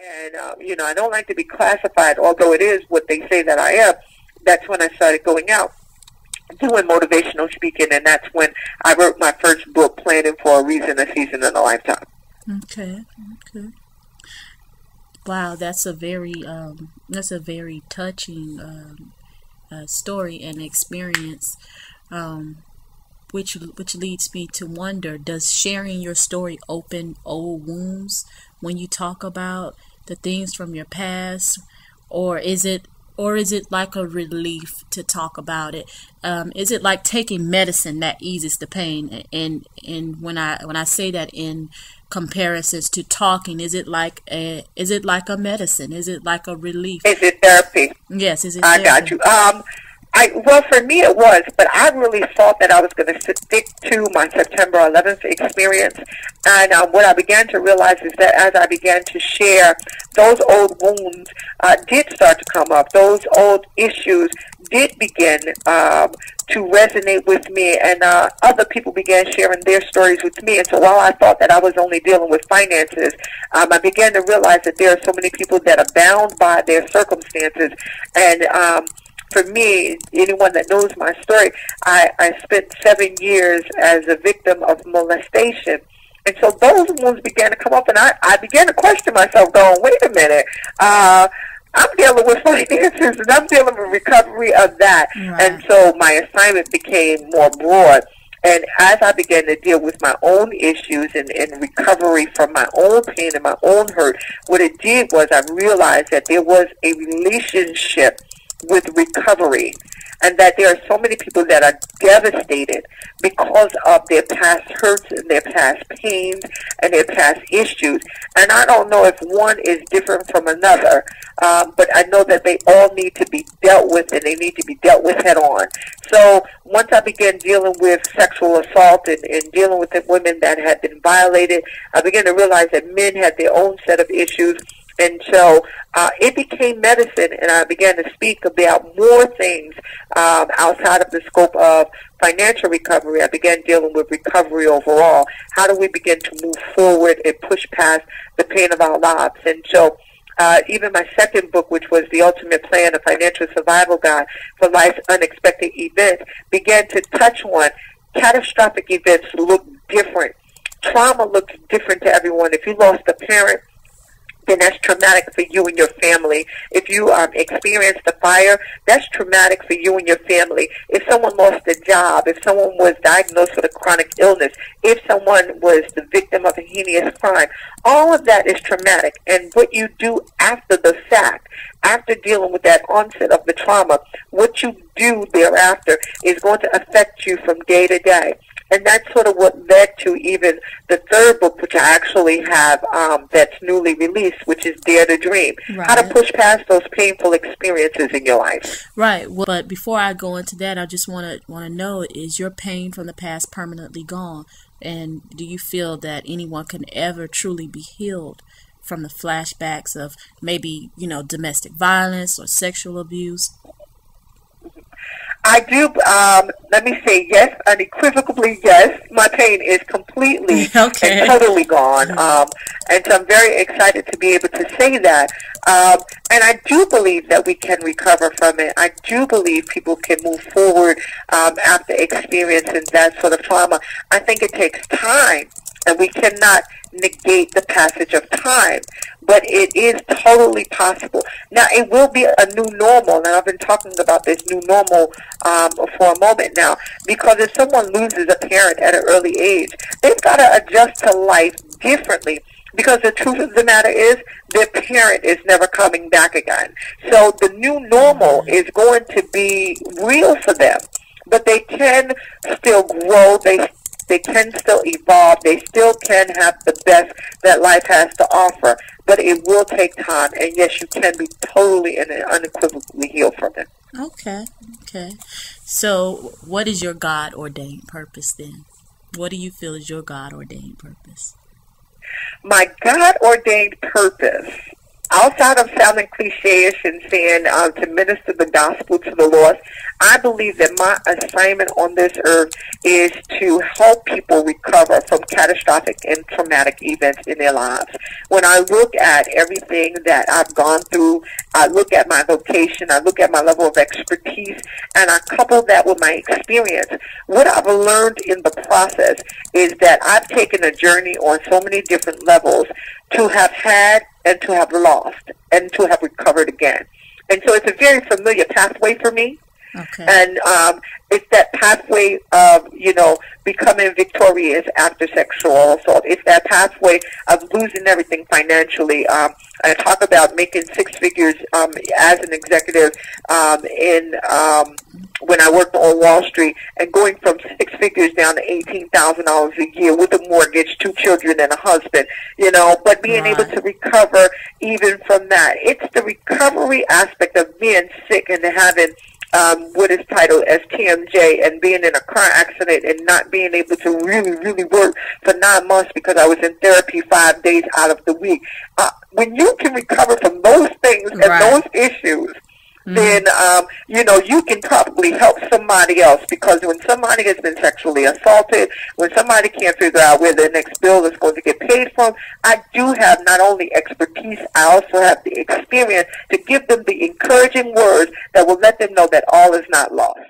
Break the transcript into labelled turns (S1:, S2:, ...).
S1: And, I don't like to be classified, although it is what they say that I am. That's when I started going out doing motivational speaking, and that's when I wrote my first book, Planning for a Reason, a Season, and a Lifetime.
S2: Okay. Wow, that's a very touching story and experience, which leads me to wonder: does sharing your story open old wounds when you talk about the things from your past, or is it like a relief to talk about it? Is it like taking medicine that eases the pain? And when I say that in comparisons to talking, is it like a medicine? Is it like a relief?
S1: Is it therapy?
S2: Yes, is it
S1: therapy? I got you. Well, for me it was, but I really thought that I was going to stick to my September 11th experience. And what I began to realize is that as I began to share, those old wounds did start to come up. Those old issues did begin to resonate with me, and other people began sharing their stories with me. And so while I thought that I was only dealing with finances, I began to realize that there are so many people that are bound by their circumstances. And for me, anyone that knows my story, I spent 7 years as a victim of molestation. And so those wounds began to come up, and I began to question myself, going, wait a minute, I'm dealing with finances, and I'm dealing with recovery of that. Right. And so my assignment became more broad. And as I began to deal with my own issues and recovery from my own pain and my own hurt, what it did was I realized that there was a relationship with recovery, and that there are so many people that are devastated because of their past hurts and their past pains and their past issues. And I don't know if one is different from another, but I know that they all need to be dealt with, and they need to be dealt with head on. So once I began dealing with sexual assault and dealing with the women that had been violated, I began to realize that men had their own set of issues. And so it became medicine, and I began to speak about more things outside of the scope of financial recovery. I began dealing with recovery overall. How do we begin to move forward and push past the pain of our lives? And so even my second book, which was The Ultimate Plan, a Financial Survival Guide for Life's Unexpected Events, began to touch on catastrophic events look different. Trauma looks different to everyone. If you lost a parent, then that's traumatic for you and your family. If you experienced a fire, that's traumatic for you and your family. If someone lost a job, if someone was diagnosed with a chronic illness, if someone was the victim of a heinous crime, all of that is traumatic. And what you do after the fact, after dealing with that onset of the trauma, what you do thereafter is going to affect you from day to day. And that's sort of what led to even the third book, which I actually have that's newly released, which is Dare to Dream. Right. How to push past those painful experiences in your life.
S2: Right. Well, but before I go into that, I just want to know, is your pain from the past permanently gone? And do you feel that anyone can ever truly be healed from the flashbacks of maybe, domestic violence or sexual abuse?
S1: I do, let me say yes, unequivocally yes. My pain is completely and totally gone. And so I'm very excited to be able to say that. And I do believe that we can recover from it. I do believe people can move forward after experiencing that sort of trauma. I think it takes time, and we cannot negate the passage of time, but it is totally possible. Now, it will be a new normal, and I've been talking about this new normal for a moment now, because if someone loses a parent at an early age, they've got to adjust to life differently, because the truth of the matter is their parent is never coming back again. So the new normal is going to be real for them, but they can still grow, they can still evolve. They still can have the best that life has to offer. But it will take time. And yes, you can be totally and unequivocally healed from it.
S2: Okay. So what is your God-ordained purpose then? What do you feel is your God-ordained purpose?
S1: My God-ordained purpose, outside of sounding cliche-ish and saying to minister the gospel to the lost, I believe that my assignment on this earth is to help people recover from catastrophic and traumatic events in their lives. When I look at everything that I've gone through, I look at my vocation, I look at my level of expertise, and I couple that with my experience. What I've learned in the process is that I've taken a journey on so many different levels to have had and to have lost and to have recovered again. And so it's a very familiar pathway for me.
S2: Okay.
S1: And it's that pathway of, becoming victorious after sexual assault. It's that pathway of losing everything financially. I talk about making six figures as an executive when I worked on Wall Street, and going from six figures down to $18,000 a year with a mortgage, 2 children, and a husband, but being able to recover even from that. It's the recovery aspect of being sick and having what is titled as TMJ, and being in a car accident and not being able to really, really work for 9 months because I was in therapy 5 days out of the week. When you can recover from those things and those issues, then, you can probably help somebody else, because when somebody has been sexually assaulted, when somebody can't figure out where their next bill is going to get paid from, I do have not only expertise, I also have the experience to give them the encouraging words that will let them know that all is not lost.